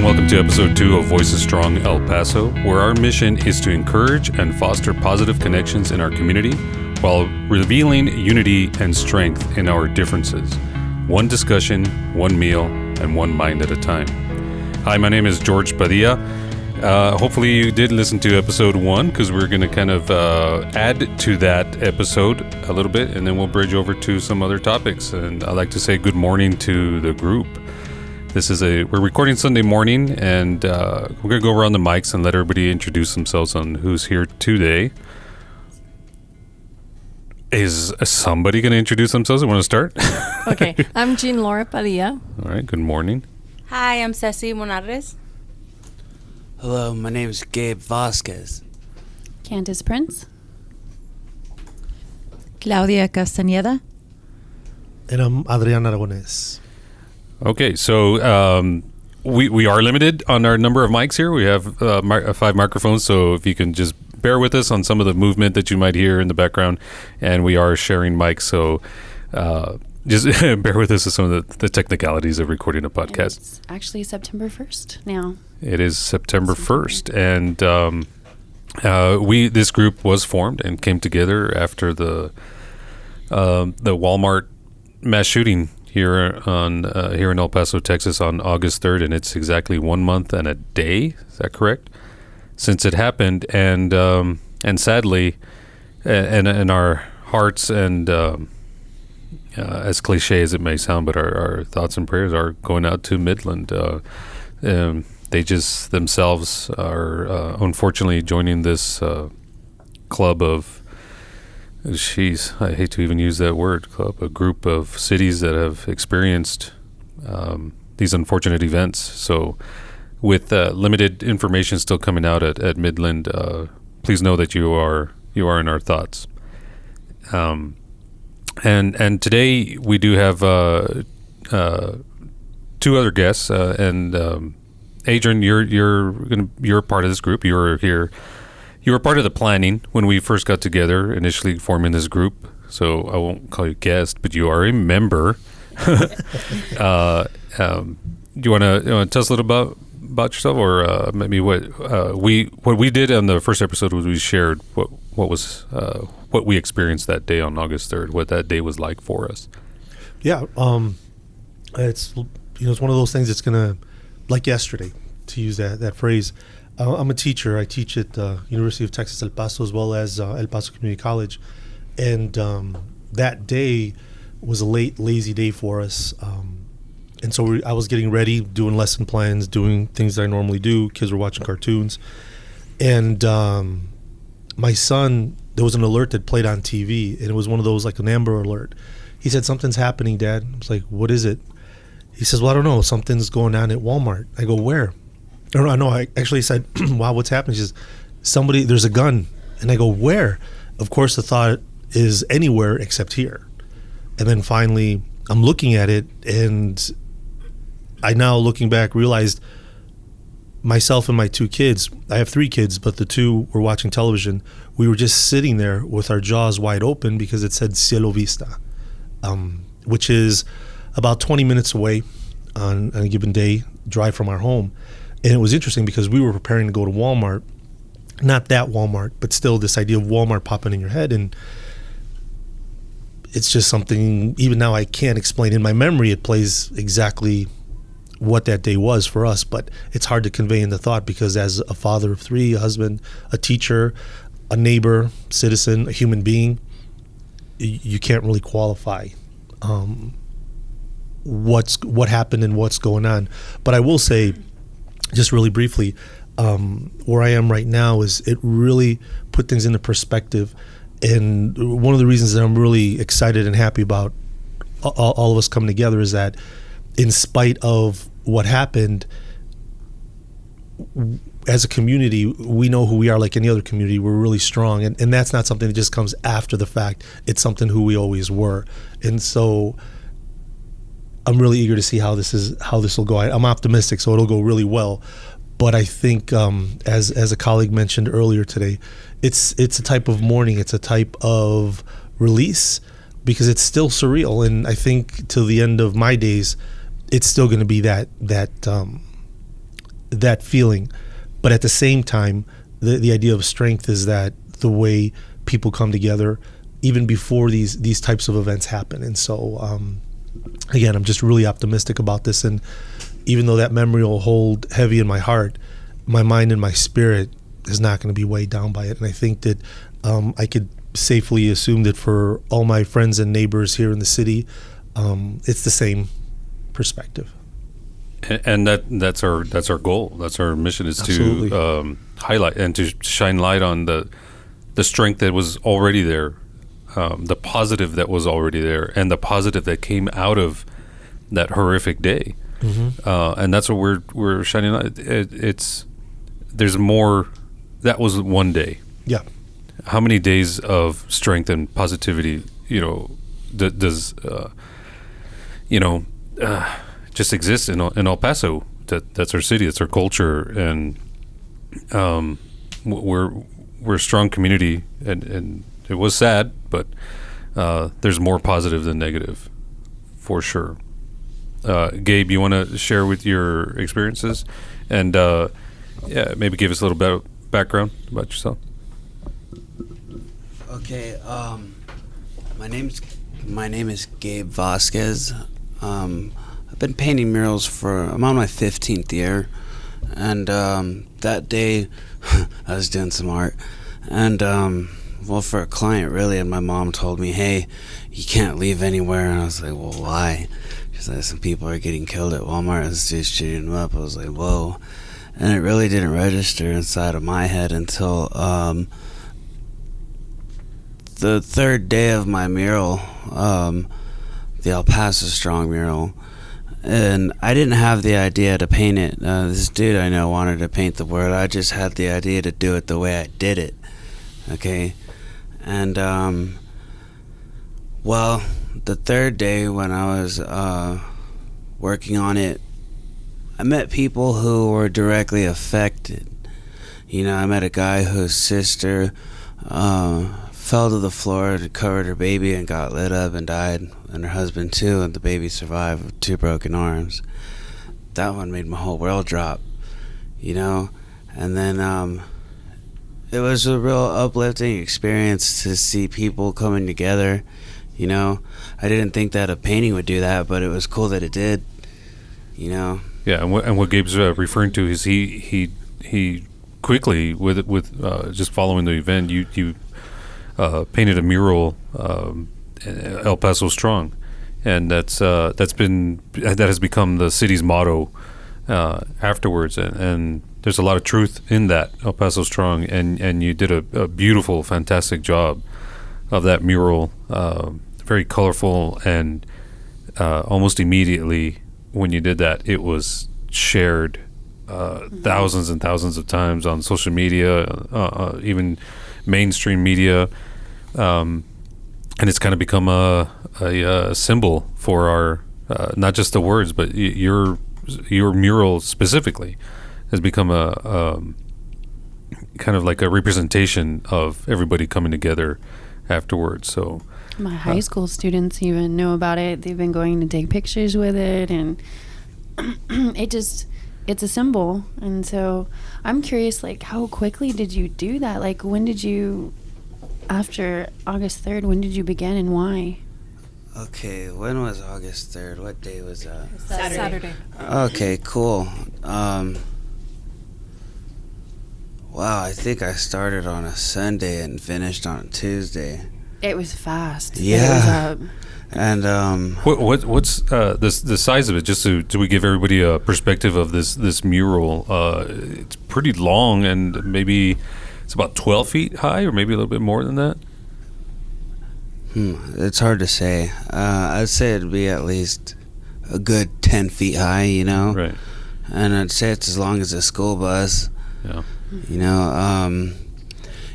and welcome to episode 2 of Voices Strong El Paso, where our mission is to encourage and foster positive connections in our community while revealing unity and strength in our differences. One discussion, one meal, and one mind at a time. Hi, my name is George Padilla. Hopefully you did listen to episode 1, because we're going to kind of add to that episode a little bit, and then we'll bridge over to some other topics. And I'd like to say good morning to the group. We're recording Sunday morning, and we're going to go around the mics and let everybody introduce themselves on who's here today. Is somebody going to introduce themselves? I want to start. Okay, I'm Jean Laura Padilla. All right, good morning. Hi, I'm Ceci Monarres. Hello, my name is Gabe Vasquez. Candace Prince. Claudia Castañeda. And I'm Adrián Aragonés. Okay, so we are limited on our number of mics here. We have 5 microphones, so if you can just bear with us on some of the movement that you might hear in the background, and we are sharing mics, so just bear with us with some of the technicalities of recording a podcast. It's actually September 1st now. It is September 1st, and this group was formed and came together after the Walmart mass shooting here in El Paso, Texas, on August 3rd, and it's exactly 1 month and a day. Is that correct? Since it happened, and sadly, and our hearts and as cliche as it may sound, but our thoughts and prayers are going out to Midland. They just themselves are unfortunately joining this club of, I hate to even use that word, club, a group of cities that have experienced these unfortunate events. So with limited information still coming out at Midland, please know that you are in our thoughts. And today we do have 2 other guests, and Adrian, you're part of this group. You were here. You were part of the planning when we first got together, initially forming this group. So I won't call you guest, but you are a member. Do you want to tell us a little about yourself, or maybe what we did on the first episode was we shared what we experienced that day on August 3rd, what that day was like for us. Yeah, it's it's one of those things that's gonna, like yesterday, to use that phrase. I'm a teacher. I teach at University of Texas El Paso as well as El Paso Community College, and that day was a late, lazy day for us. And so I was getting ready, doing lesson plans, doing things that I normally do. Kids were watching cartoons. And my son, there was an alert that played on TV, and it was one of those, like an Amber Alert. He said, "Something's happening, Dad." I was like, "What is it?" He says, "Well, I don't know. Something's going on at Walmart." I go, "Where?" I actually said, "Wow, what's happening?" She says, "There's a gun." And I go, "Where?" Of course, the thought is anywhere except here. And then finally, I'm looking at it, and I now, looking back, realized myself and my 2 kids, I have 3 kids, but the 2 were watching television. We were just sitting there with our jaws wide open because it said Cielo Vista, which is about 20 minutes away on a given day, drive from our home. And it was interesting because we were preparing to go to Walmart, not that Walmart, but still this idea of Walmart popping in your head. And it's just something, even now I can't explain. In my memory, it plays exactly what that day was for us, but it's hard to convey in the thought because as a father of 3, a husband, a teacher, a neighbor, citizen, a human being, you can't really qualify what happened and what's going on. But I will say, just really briefly, where I am right now is it really put things into perspective. And one of the reasons that I'm really excited and happy about all of us coming together is that in spite of what happened, as a community, we know who we are. Like any other community, we're really strong. And that's not something that just comes after the fact. It's something who we always were. And so I'm really eager to see how this will go. I'm optimistic, so it'll go really well. But I think, as a colleague mentioned earlier today, it's a type of mourning. It's a type of release because it's still surreal. And I think till the end of my days, it's still going to be that that feeling. But at the same time, the idea of strength is that the way people come together even before these types of events happen. And so again, I'm just really optimistic about this, and even though that memory will hold heavy in my heart, my mind and my spirit is not going to be weighed down by it. And I think that I could safely assume that for all my friends and neighbors here in the city, it's the same perspective. And that's our goal. That's our mission, is Absolutely. to highlight and to shine light on the strength that was already there, the positive that was already there, and the positive that came out of that horrific day. And that's what we're shining light. There's more. That was one day. Yeah. How many days of strength and positivity, does just exist in El Paso? That's our city. It's our culture, and we're a strong community. And it was sad, but there's more positive than negative, for sure. Gabe, you want to share with your experiences, and maybe give us a little bit of background about yourself. Okay, my name is Gabe Vasquez. I've been painting murals I'm on my 15th year, and that day I was doing some art, and for a client really, and my mom told me, hey, you can't leave anywhere, and I was like, well, why? She's like, some people are getting killed at Walmart, let's just shooting them up. I was like, whoa. And it really didn't register inside of my head until the third day of my mural, the Paso Strong mural, and I didn't have the idea to paint it. This dude I know wanted to paint the word. I just had the idea to do it the way I did it. Okay, and the third day when I was working on it, I met people who were directly affected. I met a guy whose sister fell to the floor and covered her baby and got lit up and died, and her husband too, and the baby survived with 2 broken arms. That one made my whole world drop, and then it was a real uplifting experience to see people coming together. I didn't think that a painting would do that, but it was cool that it did. Yeah, and what Gabe's referring to is he quickly with just following the event, you painted a mural, El Paso Strong, and that has become the city's motto afterwards, and there's a lot of truth in that, El Paso Strong, and you did a beautiful, fantastic job of that mural, very colorful, and almost immediately when you did that, it was shared thousands and thousands of times on social media, even mainstream media, and it's kind of become a symbol for our not just the words, but your mural specifically has become a kind of like a representation of everybody coming together afterwards. So my high school students even know about it. They've been going to take pictures with it, and it's a symbol. And so I'm curious, like, how quickly did you do that? Like, when did you, after August 3rd, when did you begin and why? Okay, when was August 3rd? What day was that? Saturday. Okay, cool. Wow, I think I started on a Sunday and finished on a Tuesday. It was fast. Yeah. It was And what's the size of it? Just do we give everybody a perspective of this mural? It's pretty long, and maybe it's about 12 feet high, or maybe a little bit more than that. It's hard to say. I'd say it'd be at least a good 10 feet high, Right. And I'd say it's as long as a school bus. Yeah.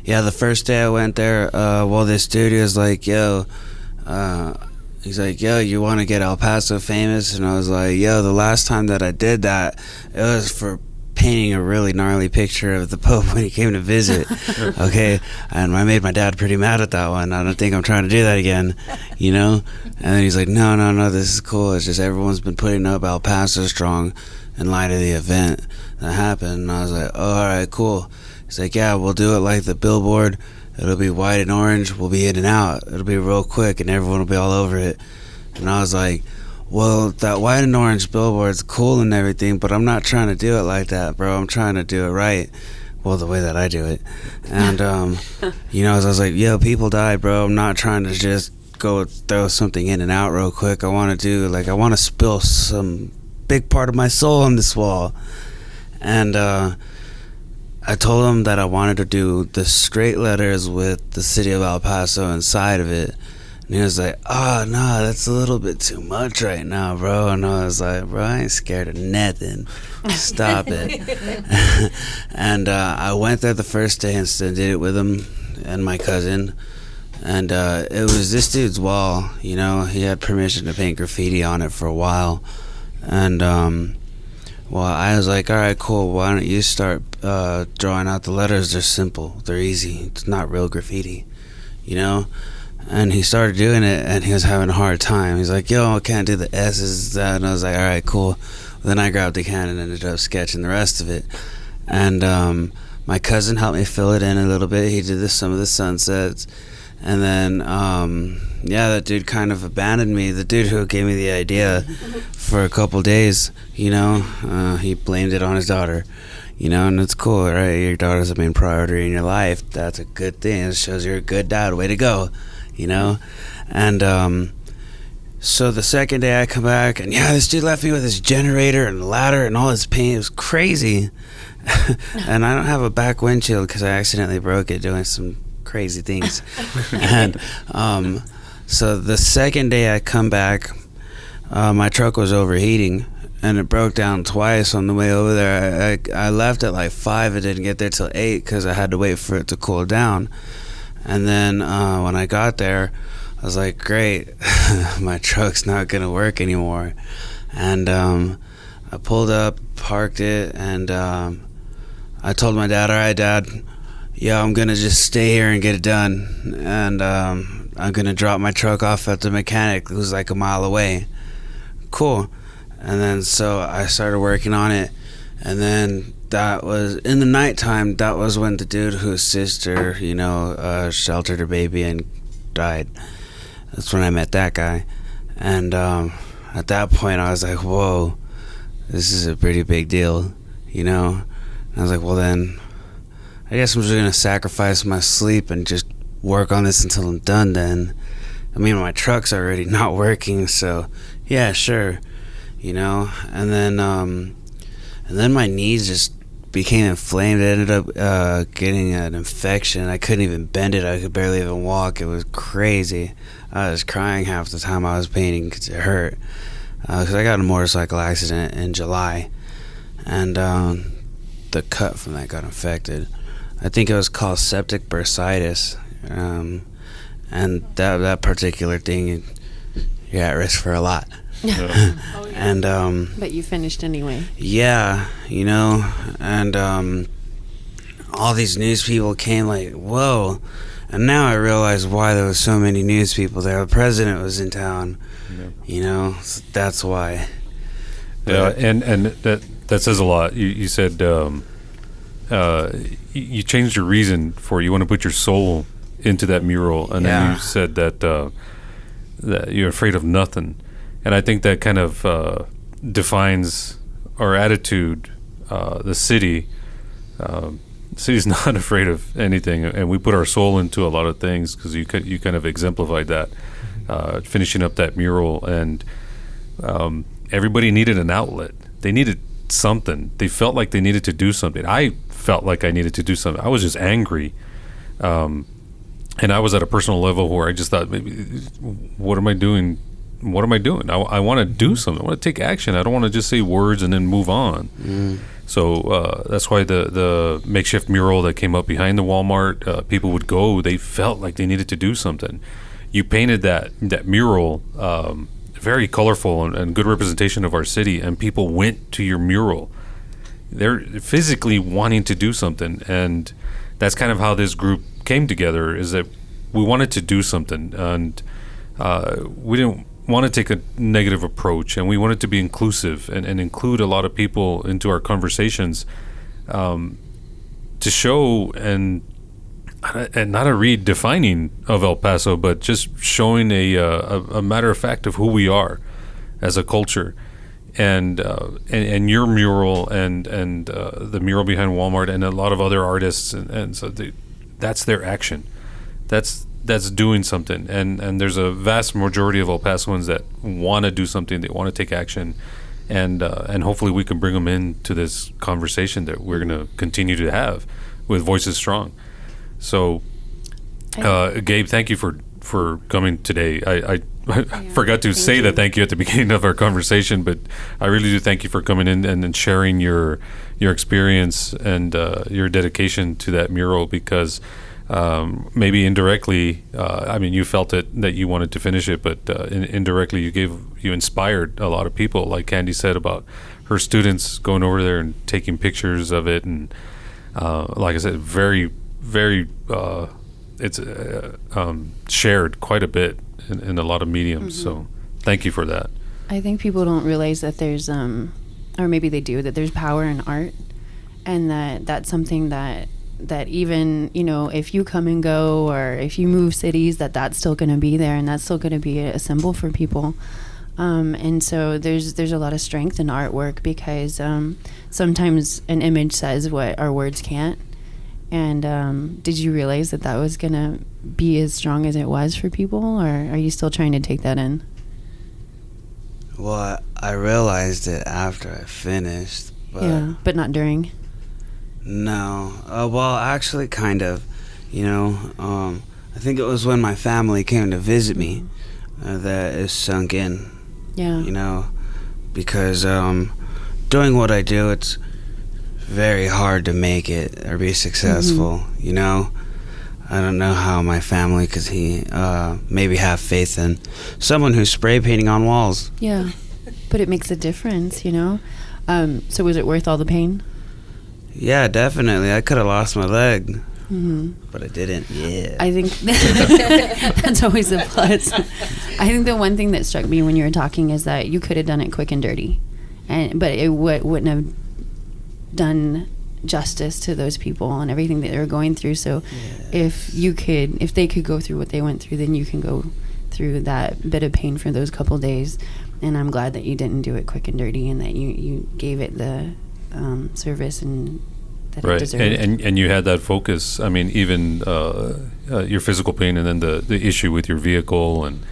Yeah, the first day I went there, this dude was like, yo, he's like, yo, you want to get El Paso famous? And I was like, yo, the last time that I did that, it was for painting a really gnarly picture of the Pope when he came to visit. Okay, and I made my dad pretty mad at that one. I don't think I'm trying to do that again, And then he's like, no, this is cool. It's just everyone's been putting up El Paso Strong, in light of the event that happened. And I was like, oh, all right, cool. He's like, yeah, we'll do it like the billboard. It'll be white and orange. We'll be in and out. It'll be real quick, and everyone will be all over it. And I was like, well, that white and orange billboard's cool and everything, but I'm not trying to do it like that, bro. I'm trying to do it right. Well, the way that I do it. And, you know, I was like, yo, people died, bro. I'm not trying to just go throw something in and out real quick. I want to spill some big part of my soul on this wall. And I told him that I wanted to do the straight letters with the city of El Paso inside of it. And he was like, oh, no, that's a little bit too much right now, bro. And I was like, bro, I ain't scared of nothing. Stop it. And I went there the first day and did it with him and my cousin. And it was this dude's wall, you know. He had permission to paint graffiti on it for a while. And, well, I was like, all right, cool. Why don't you start drawing out the letters? They're simple. They're easy. It's not real graffiti, you know. And he started doing it, and he was having a hard time. He's like, yo, I can't do the S's, that. And I was like, all right, cool. Then I grabbed the can and ended up sketching the rest of it. And my cousin helped me fill it in a little bit. He did some of the sunsets. And then, yeah, that dude kind of abandoned me. The dude who gave me the idea for a couple days, you know, he blamed it on his daughter. You know, and it's cool, right? Your daughter's the main priority in your life. That's a good thing. It shows you're a good dad. Way to go. You know. And so the second day I come back, and yeah, this dude left me with his generator and ladder and all his paint. It was crazy. And I don't have a back windshield because I accidentally broke it doing some crazy things. And so the second day I come back, my truck was overheating, and it broke down twice on the way over there. I left at like 5. I didn't get there till 8 because I had to wait for it to cool down. And then when I got there, I was like, great, my truck's not going to work anymore. And I pulled up, parked it, and I told my dad, all right, Dad, yeah, I'm going to just stay here and get it done. And I'm going to drop my truck off at the mechanic who's like a mile away. Cool. And then so I started working on it. And then that was in the nighttime. That was when the dude whose sister, you know, sheltered her baby and died. That's when I met that guy. And at that point, I was like, whoa, this is a pretty big deal, you know? And I was like, well, then I guess I'm just going to sacrifice my sleep and just work on this until I'm done then. I mean, my truck's already not working, so yeah, sure, you know? And then my knees just became inflamed. I ended up getting an infection. I couldn't even bend it. I could barely even walk. It was crazy. I was crying half the time I was painting because it hurt. Because I got in a motorcycle accident in July, and the cut from that got infected. I think it was called septic bursitis, and that particular thing, you're at risk for a lot. And but you finished anyway. Yeah, you know, and all these news people came like, whoa. And now I realize why there was so many news people there. The president was in town, you know, so that's why. Yeah, and that says a lot. You said you changed your reason for you want to put your soul into that mural, and then you said that you're afraid of nothing. And I think that kind of defines our attitude. The city, city's not afraid of anything, and we put our soul into a lot of things because you kind of exemplified that, finishing up that mural, and everybody needed an outlet. They needed something. They felt like they needed to do something. I felt like I needed to do something. I was just angry, and I was at a personal level where I just thought, maybe, what am I doing? What am I doing? I want to do something. I want to take action. I don't want to just say words and then move on. So that's why the makeshift mural that came up behind the Walmart, people would go. They felt like they needed to do something. You painted that mural, very colorful and good representation of our city, and people went to your mural. They're physically wanting to do something, and that's kind of how this group came together, is that we wanted to do something, and we didn't want to take a negative approach, and we want it to be inclusive and include a lot of people into our conversations, to show and not a redefining of El Paso, but just showing a matter of fact of who we are as a culture. And your mural and the mural behind Walmart and a lot of other artists, and so that's their action. That's doing something, and there's a vast majority of El Pasoans that want to do something. They want to take action, and hopefully we can bring them into this conversation that we're going to continue to have with Voices Strong. So, Gabe, thank you for coming today. I forgot to say that thank you at the beginning of our conversation, but I really do thank you for coming in and sharing your experience and your dedication to that mural, because maybe indirectly, I mean, you felt it that you wanted to finish it, but indirectly you inspired a lot of people, like Candy said about her students going over there and taking pictures of it, and like I said, very it's shared quite a bit in a lot of mediums. Mm-hmm. So thank you for that. I think people don't realize that there's or maybe they do, that there's power in art, and that's something that even, you know, if you come and go, or if you move cities, that's still going to be there, and that's still going to be a symbol for people. And so there's a lot of strength in artwork, because sometimes an image says what our words can't. And did you realize that was going to be as strong as it was for people, or are you still trying to take that in? Well, I realized it after I finished. But not during? No. Well, actually, kind of. You know, I think it was when my family came to visit me that it sunk in. Yeah. You know, because doing what I do, it's very hard to make it or be successful. Mm-hmm. You know, I don't know how my family could maybe have faith in someone who's spray painting on walls. Yeah, but it makes a difference, you know. So was it worth all the pain? Yeah, definitely. I could have lost my leg, mm-hmm. but I didn't. Yeah, I think that's always a plus. I think the one thing that struck me when you were talking is that you could have done it quick and dirty, but it wouldn't have done justice to those people and everything that they were going through. So if they could go through what they went through, then you can go through that bit of pain for those couple days. And I'm glad that you didn't do it quick and dirty, and that you gave it the service and that it deserved. And you had that focus. I mean, even your physical pain, and then the issue with your vehicle, and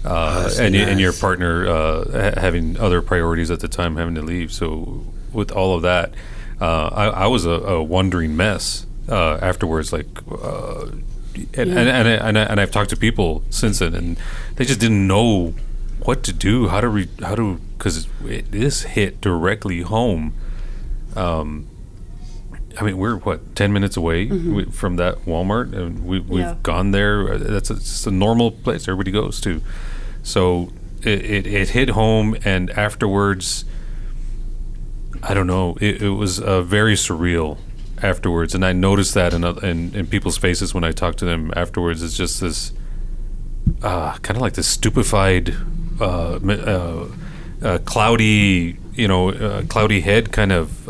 and your partner having other priorities at the time, having to leave. So with all of that, I was a wandering mess afterwards. Like, and I've talked to people since then, and they just didn't know what to do, how to, because this hit directly home. I mean, we're 10 minutes away from that Walmart, and we've gone there. That's just a normal place everybody goes to. So it hit home, and afterwards, I don't know, it was very surreal afterwards, and I noticed that in people's faces when I talked to them afterwards. It's just this kind of like this stupefied, cloudy, cloudy head kind of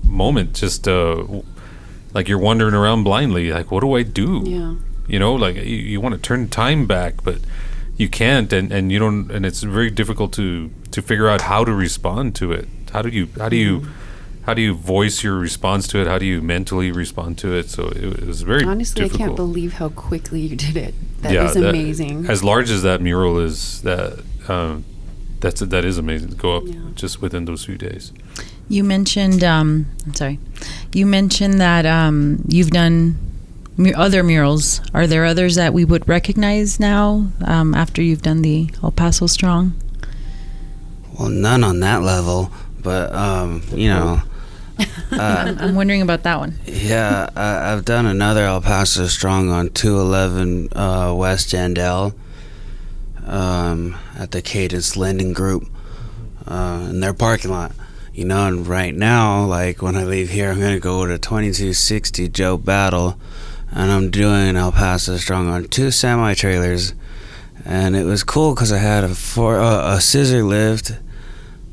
moment. Just like you're wandering around blindly, like, what do I do? Yeah. Like you want to turn time back, but you can't, and you don't, and it's very difficult to figure out how to respond to it. How do you voice your response to it? How do you mentally respond to it? So it was very honestly difficult. I can't believe how quickly you did it. That was amazing. As large as that mural is, that is amazing to go up just within those few days. You mentioned you mentioned that you've done other murals. Are there others that we would recognize now after you've done the El Paso Strong? Well, none on that level, but I'm wondering about that one. Yeah, I've done another El Paso Strong on 211 West Jandel at the Cadence Lending Group in their parking lot. And right now, like when I leave here, I'm gonna go to 2260 Joe Battle, and I'm doing El Paso Strong on 2 semi-trailers, and it was cool because I had a scissor lift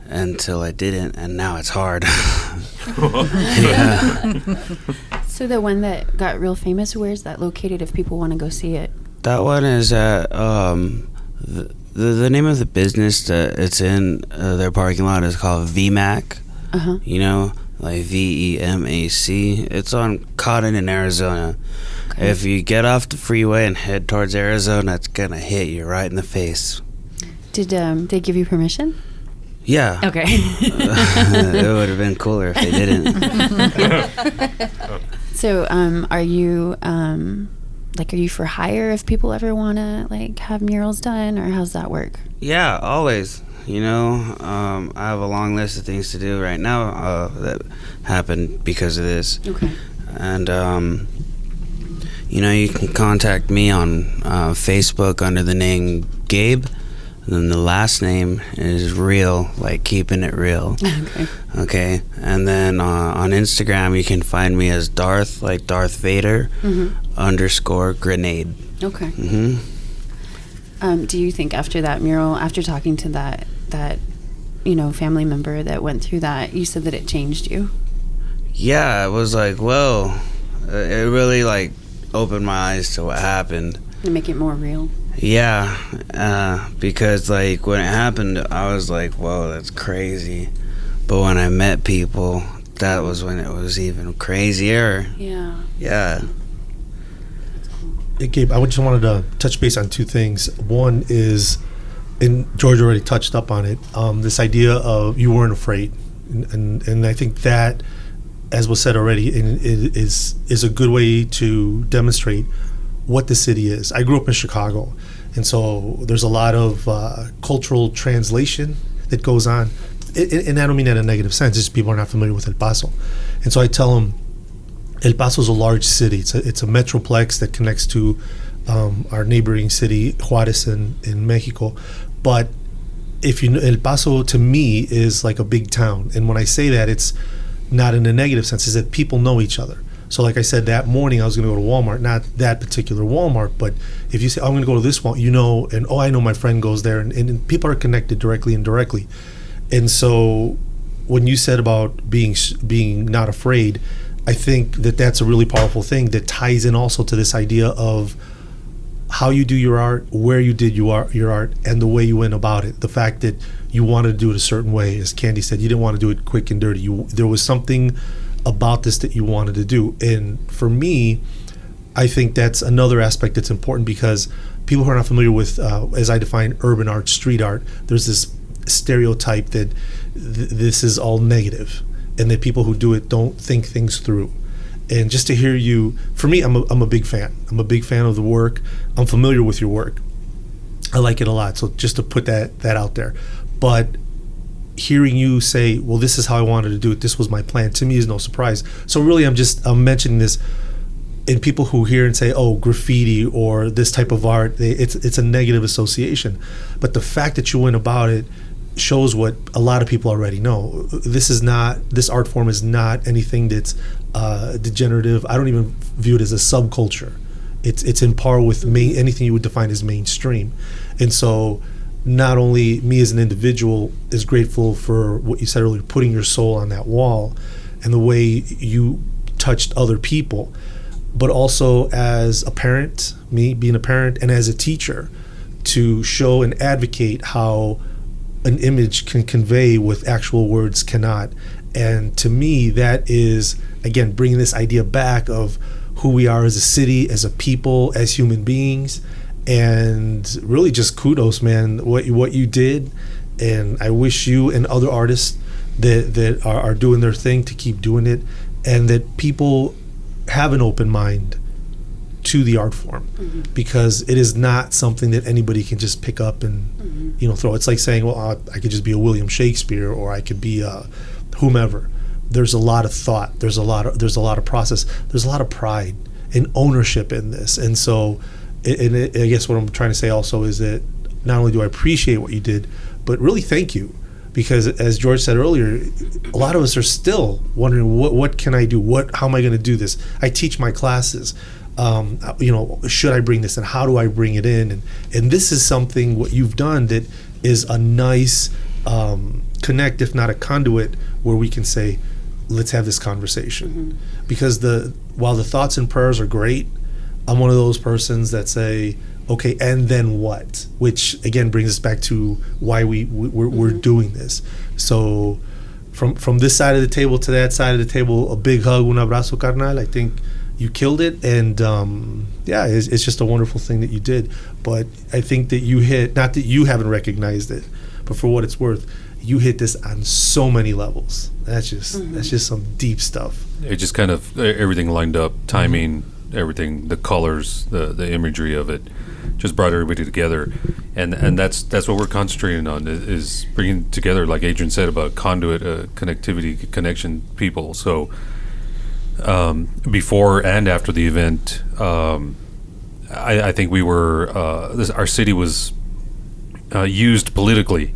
until I didn't, and now it's hard. Yeah. So the one that got real famous, where's that located if people want to go see it? That one is at the name of the business that it's in their parking lot is called VMAC. Uh-huh. You know, like VEMAC. It's on Cotton in Arizona. Okay. If you get off the freeway and head towards Arizona, it's gonna hit you right in the face. Did they give you permission? Yeah. Okay. It would have been cooler if they didn't. So, are you are you for hire if people ever want to like have murals done, or how's that work? Yeah, always. You know, I have a long list of things to do right now that happened because of this. Okay. And you know, you can contact me on Facebook under the name Gabe. And then the last name is real, like keeping it real. Okay. Okay. And then on Instagram, you can find me as Darth, like Darth Vader, _ grenade. Okay. Mm-hmm. Do you think after that mural, after talking to that family member that went through that, you said that it changed you? Yeah, it was like, whoa. It really like opened my eyes to what happened. To make it more real. Yeah, because like when it happened, I was like, whoa, that's crazy. But when I met people, that was when it was even crazier. Yeah. Yeah. Hey, Gabe, I just wanted to touch base on two things. One is, and George already touched up on it, this idea of you weren't afraid. And I think that, as was said already, is a good way to demonstrate what the city is. I grew up in Chicago, and so there's a lot of cultural translation that goes on. And I don't mean that in a negative sense, it's just people are not familiar with El Paso. And so I tell them, El Paso is a large city. It's a metroplex that connects to our neighboring city, Juarez in Mexico. But if you know, El Paso to me is like a big town. And when I say that, it's not in a negative sense, is that people know each other. So like I said, that morning I was going to go to Walmart, not that particular Walmart, but if you say, oh, I'm going to go to this one, you know, and I know my friend goes there, and people are connected directly and indirectly. And so when you said about being not afraid, I think that that's a really powerful thing that ties in also to this idea of how you do your art, where you did your art, and the way you went about it. The fact that you wanted to do it a certain way, as Candy said, you didn't want to do it quick and dirty. There was something about this that you wanted to do. And for me, I think that's another aspect that's important, because people who are not familiar with, as I define urban art, street art, there's this stereotype that this is all negative, and that people who do it don't think things through. And just to hear you, for me, I'm a big fan. I'm a big fan of the work. I'm familiar with your work. I like it a lot. So just to put that out there. But hearing you say, well, this is how I wanted to do it, this was my plan, to me is no surprise. So really I'm mentioning this, and people who hear and say, oh, graffiti or this type of art, it's a negative association. But the fact that you went about it shows what a lot of people already know. This art form is not anything that's degenerative. I don't even view it as a subculture. It's in par with anything you would define as mainstream. And so not only me as an individual is grateful for what you said earlier, putting your soul on that wall and the way you touched other people, but also as a parent, me being a parent, and as a teacher, to show and advocate how an image can convey what actual words cannot. And to me, that is, again, bringing this idea back of who we are as a city, as a people, as human beings. And really just kudos, man, what you did. And I wish you and other artists that are doing their thing to keep doing it, and that people have an open mind to the art form, because it is not something that anybody can just pick up and throw. It's like saying, well, I could just be a William Shakespeare, or I could be whomever. There's a lot of thought. There's a lot of process. There's a lot of pride and ownership in this. And so, I guess what I'm trying to say also is that not only do I appreciate what you did, but really thank you, because as George said earlier, a lot of us are still wondering, what can I do? How am I going to do this? I teach my classes. should I bring this and how do I bring it in? And this is something, what you've done, that is a nice connect, if not a conduit, where we can say, let's have this conversation. Because while the thoughts and prayers are great, I'm one of those persons that say, okay, and then what? Which again brings us back to why we're doing this. So from this side of the table to that side of the table, a big hug, un abrazo, carnal. I think you killed it, and it's just a wonderful thing that you did. But I think that you hit, not that you haven't recognized it, but for what it's worth, you hit this on so many levels. That's just some deep stuff. It just kind of everything lined up, timing, everything, the colors, the imagery of it, just brought everybody together, and that's what we're concentrating on is bringing together, like Adrian said, about conduit, connectivity, connection, people. So before and after the event, I think we were our city was used politically.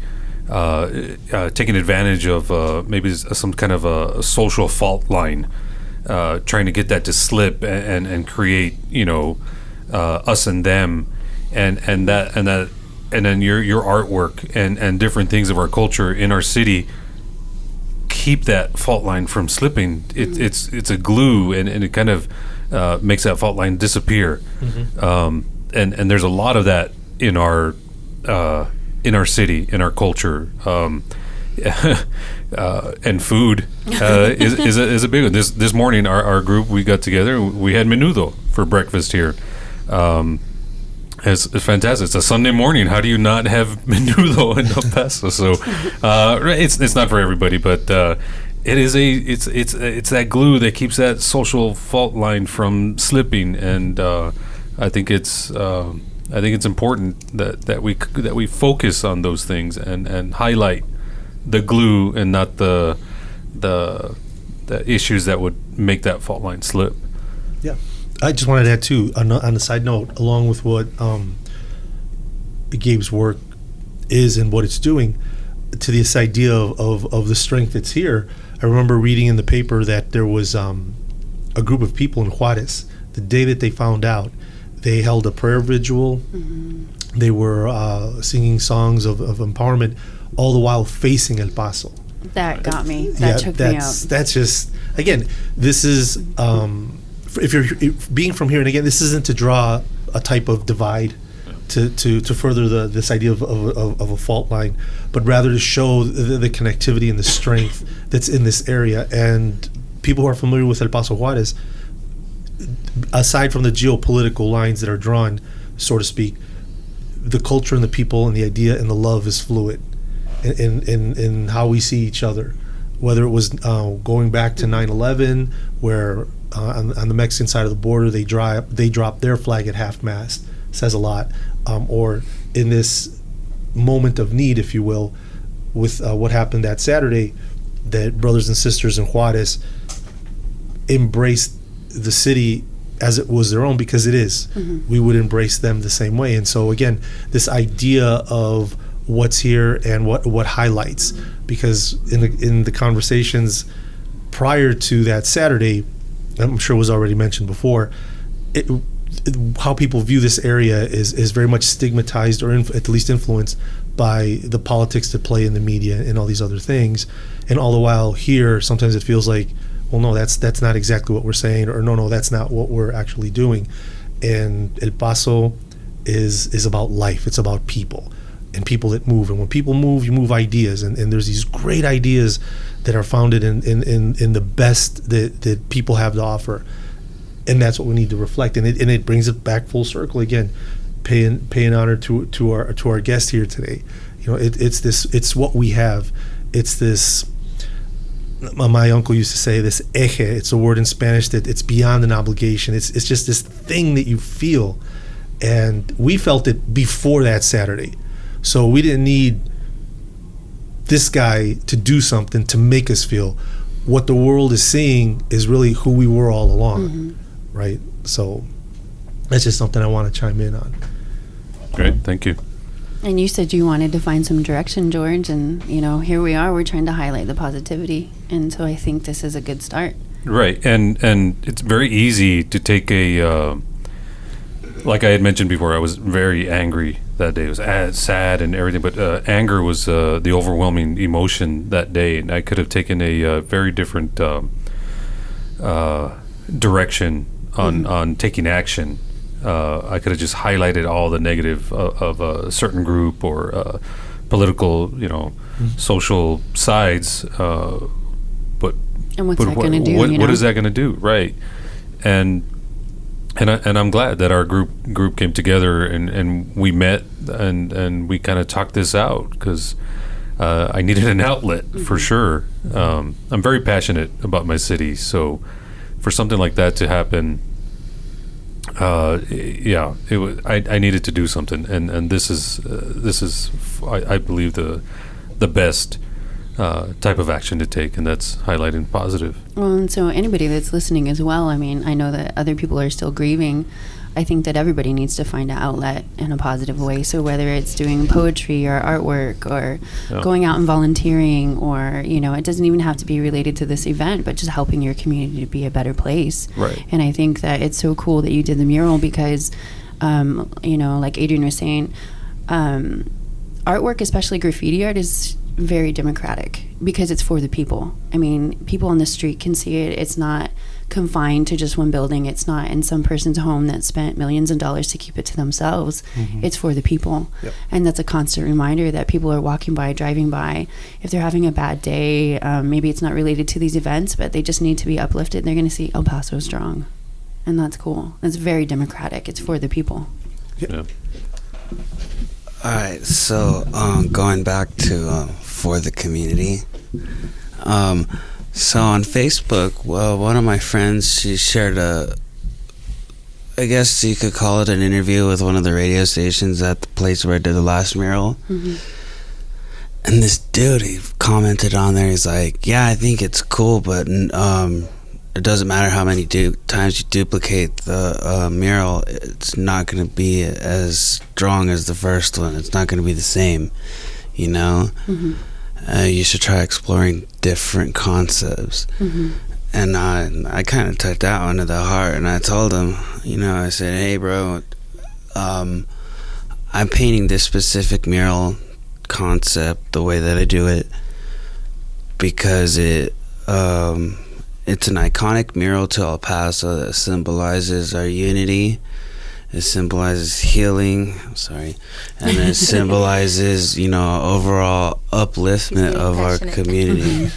Taking advantage of maybe some kind of a social fault line, trying to get that to slip and create, us and them, and then your artwork and different things of our culture in our city keep that fault line from slipping. It's a glue, and it kind of makes that fault line disappear. And there's a lot of that in our city, in our culture, and food is a big one. This morning, our group, we got together. We had menudo for breakfast here. It's fantastic. It's a Sunday morning. How do you not have menudo in El Paso? So it's not for everybody, but it's that glue that keeps that social fault line from slipping, and I think it's important that we focus on those things and highlight the glue and not the issues that would make that fault line slip. Yeah, I just wanted to add too, on a side note, along with what Gabe's work is and what it's doing, to this idea of the strength that's here. I remember reading in the paper that there was a group of people in Juarez, the day that they found out. They held a prayer vigil. They were singing songs of empowerment, all the while facing El Paso. That got me. That took me out. That's just, again, this is, if you're being from here, and again, this isn't to draw a type of divide to further this idea of a fault line, but rather to show the connectivity and the strength that's in this area. And people who are familiar with El Paso Juarez, aside from the geopolitical lines that are drawn, so to speak, the culture and the people and the idea and the love is fluid in how we see each other. Whether it was going back to 9/11, where on the Mexican side of the border they dropped their flag at half-mast, says a lot, or in this moment of need, if you will, with what happened that Saturday, that brothers and sisters in Juarez embraced the city as it was their own, because it is. We would embrace them the same way. And so again, this idea of what's here and what highlights, because in the conversations prior to that Saturday, I'm sure it was already mentioned before, how people view this area is very much stigmatized, or at least influenced by the politics that play in the media and all these other things. And all the while here, sometimes it feels like, well, no, that's not exactly what we're saying, or no, that's not what we're actually doing. And El Paso is about life. It's about people and people that move. And when people move, you move ideas. And there's these great ideas that are founded in the best that people have to offer. And that's what we need to reflect. And it brings it back full circle again, paying honor to our guest here today. It's what we have. It's this. My uncle used to say this eje. It's a word in Spanish that it's beyond an obligation. It's just this thing that you feel, and we felt it before that Saturday, so we didn't need this guy to do something to make us feel. What the world is seeing is really who we were all along, right? So that's just something I want to chime in on. Great, thank you. And you said you wanted to find some direction, George, and here we are. We're trying to highlight the positivity, and so I think this is a good start. Right, and it's very easy to take a like I had mentioned before. I was very angry that day. It was sad and everything, but anger was the overwhelming emotion that day, and I could have taken a very different direction on taking action. I could have just highlighted all the negative of a certain group or political, social sides. But what's that going to do? What is that going to do? Right, and I'm glad that our group came together and we met and we kind of talked this out because I needed an outlet for sure. I'm very passionate about my city, so for something like that to happen, it was. I needed to do something, and this is I believe the best type of action to take, and that's highlighting positive. Well, and so anybody that's listening as well, I mean, I know that other people are still grieving. I think that everybody needs to find an outlet in a positive way. So whether it's doing poetry or artwork or going out and volunteering, or, it doesn't even have to be related to this event, but just helping your community to be a better place. Right. And I think that it's so cool that you did the mural because, like Adrian was saying, artwork, especially graffiti art, is very democratic because it's for the people. I mean, people on the street can see it. It's not confined to just one building. It's not in some person's home that spent millions of dollars to keep it to themselves. It's for the people. Yep. And that's a constant reminder that people are walking by, driving by. If they're having a bad day, maybe it's not related to these events, but they just need to be uplifted. They're going to see El Paso Strong. And that's cool. It's very democratic. It's for the people. Yeah. All right, so going back to for the community. So on Facebook, well, one of my friends, she shared I guess you could call it an interview with one of the radio stations at the place where I did the last mural. And this dude, he commented on there, he's like, yeah, I think it's cool, but it doesn't matter how many times you duplicate the mural, it's not going to be as strong as the first one. It's not going to be the same, you should try exploring different concepts. And I kind of took that one to the heart, and I told him, I said, hey, bro, I'm painting this specific mural concept the way that I do it because it's an iconic mural to El Paso that symbolizes our unity. It symbolizes healing. I'm sorry. And it symbolizes, overall upliftment of our community,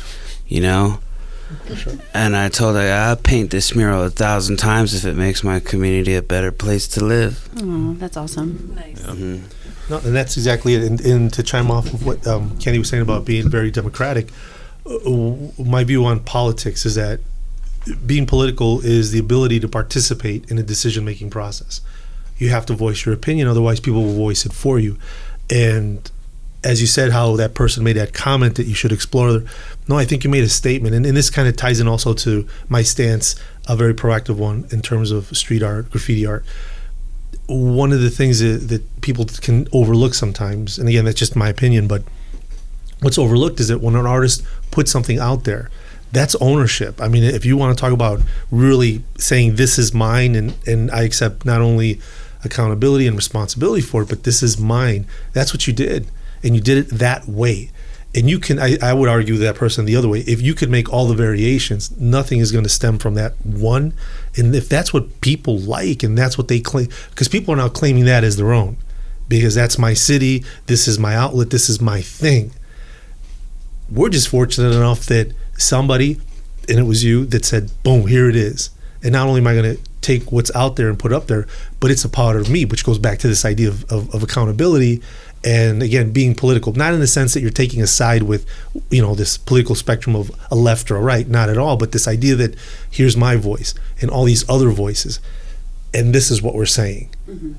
For sure. And I told her, I'll paint this mural 1,000 times if it makes my community a better place to live. Oh, that's awesome. Nice. No, and that's exactly it. And to chime off of what Kenny was saying about being very democratic, my view on politics is that being political is the ability to participate in a decision-making process. You have to voice your opinion, otherwise people will voice it for you. And as you said, how that person made that comment that you should explore. No, I think you made a statement. And this kind of ties in also to my stance, a very proactive one in terms of street art, graffiti art. One of the things that people can overlook sometimes, and again, that's just my opinion, but what's overlooked is that when an artist puts something out there, that's ownership. I mean, if you want to talk about really saying this is mine and I accept not only accountability and responsibility for it, but this is mine, that's what you did. And you did it that way. And you can, I would argue that person the other way. If you could make all the variations, nothing is going to stem from that one. And if that's what people like and that's what they claim, because people are now claiming that as their own, because that's my city, this is my outlet, this is my thing. We're just fortunate enough that somebody, and it was you, that said, boom, here it is. And not only am I going to take what's out there and put up there, but it's a part of me, which goes back to this idea of accountability. And again, being political, not in the sense that you're taking a side with, this political spectrum of a left or a right, not at all, but this idea that here's my voice and all these other voices, and this is what we're saying.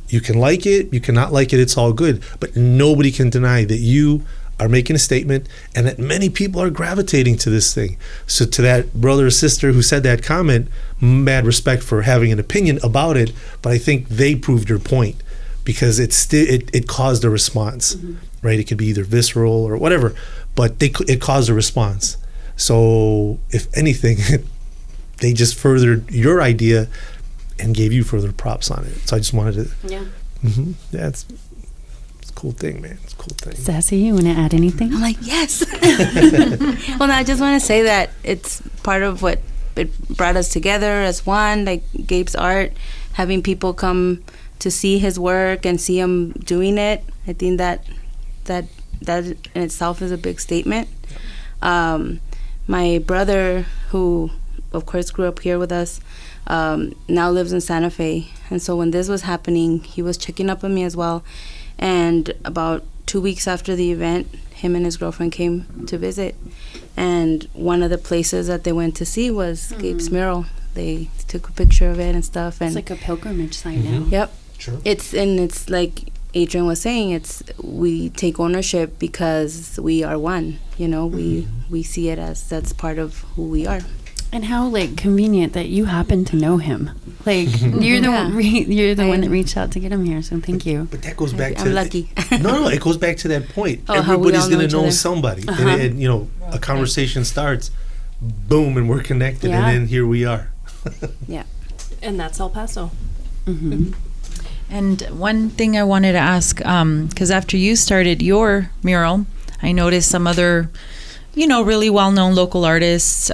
You can like it, you cannot like it, it's all good, but nobody can deny that you are making a statement and that many people are gravitating to this thing. So to that brother or sister who said that comment, mad respect for having an opinion about it, but I think they proved your point. Because it caused a response, right? It could be either visceral or whatever, but it caused a response. So if anything, they just furthered your idea and gave you further props on it. So I just wanted to. Yeah. Yeah, it's a cool thing, man. It's a cool thing. Sassy, you want to add anything? I'm like, yes. Well, no, I just want to say that it's part of what it brought us together as one, like Gabe's art, having people come to see his work and see him doing it. I think that in itself is a big statement. My brother, who of course grew up here with us, now lives in Santa Fe. And so when this was happening, he was checking up on me as well. And about 2 weeks after the event, him and his girlfriend came to visit. And one of the places that they went to see was Gabe's mural. They took a picture of it and stuff. And It's like a pilgrimage site now. Yep. Sure. It's like Adrian was saying, we take ownership because we are one. You know, we see it as that's part of who we are. And how like convenient that you happen to know him. Like you're the one that reached out to get him here. So thank you. But that goes back to I'm lucky. No, it goes back to that point. Oh, how we Everybody's all know gonna each know other. somebody, and you know, a conversation starts, boom, and we're connected, Yeah. and then here we are. Yeah. And that's El Paso. And one thing I wanted to ask, because after you started your mural, I noticed some other, really well-known local artists,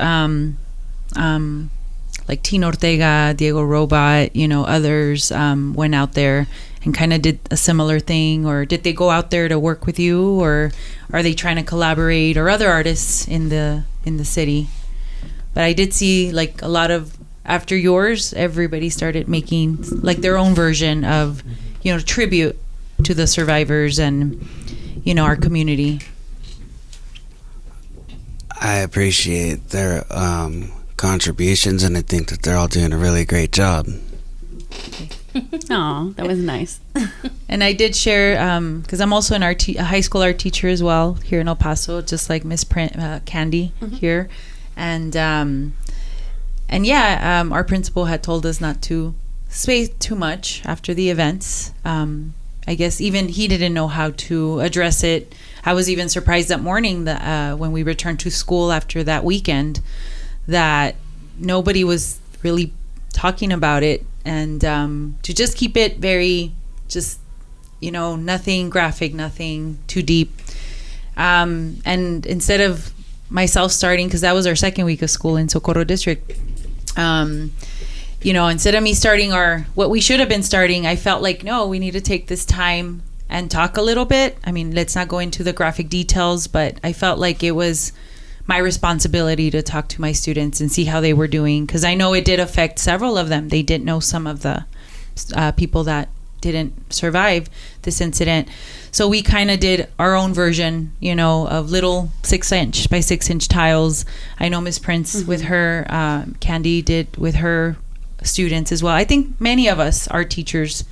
like Tina Ortega, Diego Robot, others went out there and kind of did a similar thing. Or did they go out there to work with you, or are they trying to collaborate, or other artists in the city? But I did see like a lot of, after yours, everybody started making like their own version of, tribute to the survivors and, our community. I appreciate their contributions, and I think that they're all doing a really great job. Oh, that was nice. And I did share, because I'm also a high school art teacher as well here in El Paso, just like Miss Candy here. And our principal had told us not to say too much after the events. I guess even he didn't know how to address it. I was even surprised that morning that when we returned to school after that weekend, that nobody was really talking about it, and to just keep it very, just, nothing graphic, nothing too deep. And instead of myself starting, because that was our second week of school in Socorro District, instead of me starting what we should have been starting, I felt like, no, we need to take this time and talk a little bit. I mean, let's not go into the graphic details, but I felt like it was my responsibility to talk to my students and see how they were doing, because I know it did affect several of them. They didn't know some of the people that didn't survive this incident. So we kind of did our own version, of little 6-inch by 6-inch tiles. I know Miss Prince with her, Candy did with her students as well. I think many of us, our teachers,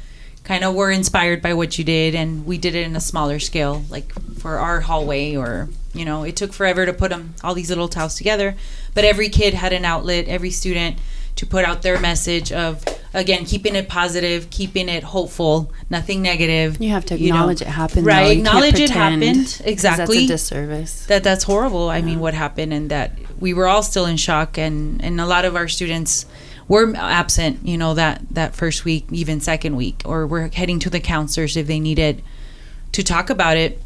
kind of were inspired by what you did, and we did it in a smaller scale, like for our hallway, or it took forever to put all these little tiles together, but every kid had an outlet, every student, to put out their message of, again, keeping it positive, keeping it hopeful, nothing negative. You have to acknowledge it happened, right? though. You Acknowledge can't it pretend, happened, 'cause exactly. That's a disservice. That's horrible. I mean, what happened, and that we were all still in shock, and a lot of our students were absent, that first week, even second week, or we're heading to the counselors if they needed to talk about it.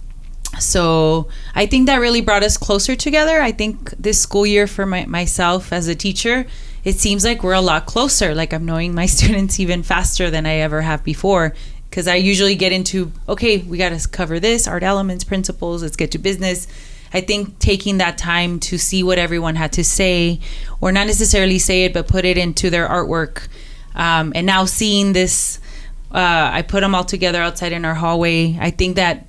So I think that really brought us closer together. I think this school year for myself as a teacher, it seems like we're a lot closer. Like I'm knowing my students even faster than I ever have before, because I usually get into, okay, we got to cover this, art elements, principles, let's get to business. I think taking that time to see what everyone had to say, or not necessarily say it, but put it into their artwork. And now seeing this, I put them all together outside in our hallway. I think that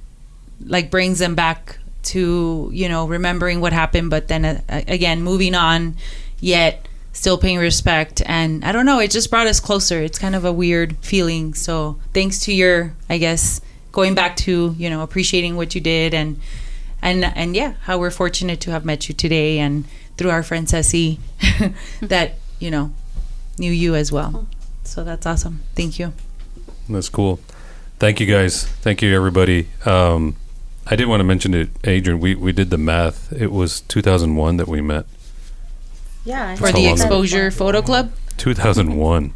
like brings them back to, remembering what happened, but then again, moving on, yet still paying respect. And I don't know, it just brought us closer. It's kind of a weird feeling. So thanks to your, I guess, going back to, appreciating what you did, and yeah, how we're fortunate to have met you today, and through our friend Ceci that, knew you as well. So that's awesome. Thank you. That's cool. Thank you, guys. Thank you, everybody. I did want to mention it, Adrian. We did the math. It was 2001 that we met. Yeah. For the Exposure Photo Club. 2001.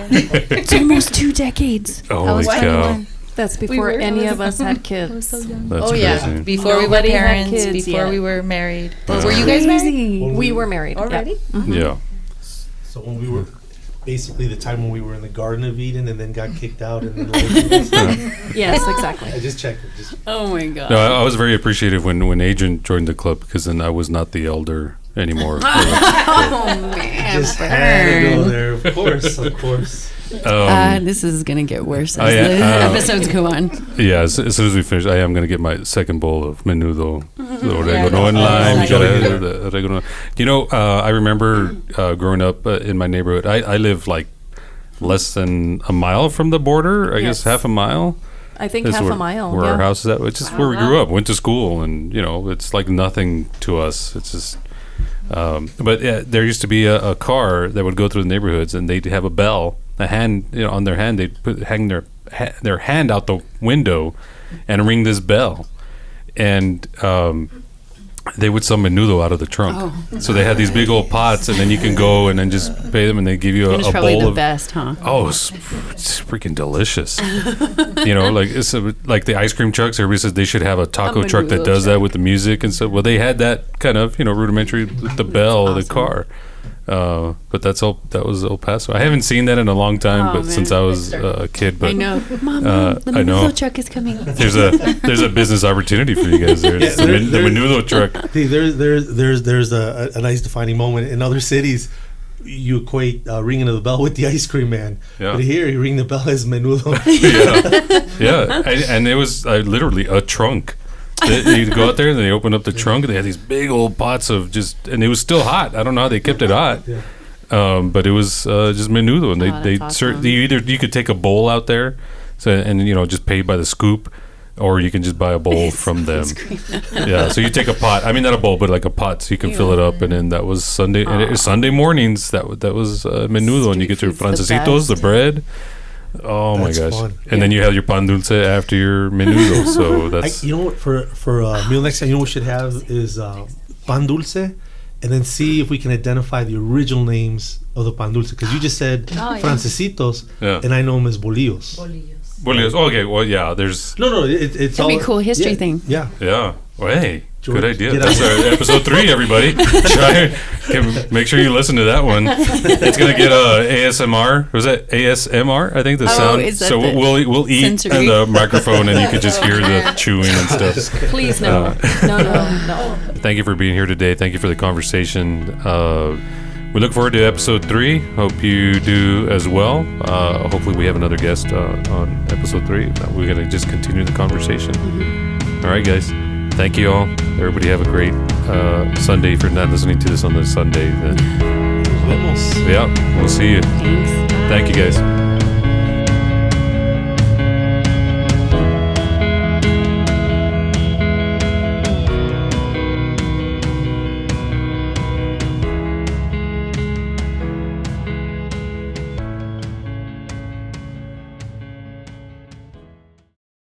It's almost 2 decades. Holy cow. That's before any of us had kids. That's Yeah, crazy. before we were Nobody had parents, kids before yet. we were married. Yeah. Were you guys married? We were married Already? Yeah. So when we were basically the time when we were in the Garden of Eden and then got kicked out and then Yes, exactly. I just checked it. Just Oh my god. No, I was very appreciative when Adrian joined the club because then I was not the elder anymore. just had to go there. Of course. This is gonna get worse as Oh, yeah, the episodes go on. Yeah, as soon as we finish, I am going to get my second bowl of menudo. The oregano that's in lime. You awesome. gotta have the oregano. You know, I remember growing up in my neighborhood. I live like less than a mile from the border. I guess Yes. half a mile. I think Is half where, a mile. Where yeah. our house is at. It's just where we grew up. Went to school, and you know, it's like nothing to us. It's just. But there used to be a car that would go through the neighborhoods, and they'd have a bell, a hand, on their hand. They'd hang their hand out the window, and ring this bell, and they would sell menudo out of the trunk. So they had these big old pots, and then you can go and then just pay them, and they give you It's a probably bowl the of. best, huh? Oh, it's freaking delicious. Like it's like the ice cream trucks. Everybody says they should have a taco truck that menudo does truck. that with the music and stuff. Well, they had that kind of rudimentary with the bell, the car. But that was El Paso. I haven't seen that in a long time, Oh, but man. since I was a kid. But I know. Mom, the I know. menudo truck is coming. there's a business opportunity for you guys there. Yeah, It's the menudo truck. See, there's a nice defining moment. In other cities, you equate ringing of the bell with the ice cream man. Yeah. But here, you ring the bell as menudo. Yeah. And it was literally a trunk. You'd go out there and they open up the trunk and they had these big old pots of and it was still hot. I don't know how they kept it hot. Yeah. But it was just menudo, and they that's serve. awesome. You could take a bowl out there, and just pay by the scoop, or you can just buy a bowl from them. Yeah, so you take a pot. I mean, not a bowl, but like a pot, so you can fill it up, and then that was Sunday. And it was Sunday mornings. That was menudo, and you get your Street food's the francesitos, the best. bread. Oh That's my gosh! fun. And then you have your pan dulce after your menudo. So that's You know what? For meal next time, you know what we should have is pan dulce, and then see if we can identify the original names of the pan dulce. Because you just said francesitos, Yeah. and I know them as bolillos. Bolillos. Okay, well, yeah. There's No, it's That'd all be a cool history yeah, thing. Yeah. yeah. Well, hey, George, good idea. get That's out. our episode 3, everybody. Make sure you listen to that one. It's gonna get ASMR. Was that ASMR? I think the sound. is that So the we'll eat sensory? in the microphone, and you could just hear the chewing and stuff. Please no. No. Thank you for being here today. Thank you for the conversation. We look forward to episode 3. Hope you do as well. Hopefully, we have another guest on episode 3. We're gonna just continue the conversation. All right, guys. Thank you all. Everybody have a great Sunday. If you're not listening to this on the Sunday, then Nos vemos. yeah, we'll see you. Thanks. Thank you, guys.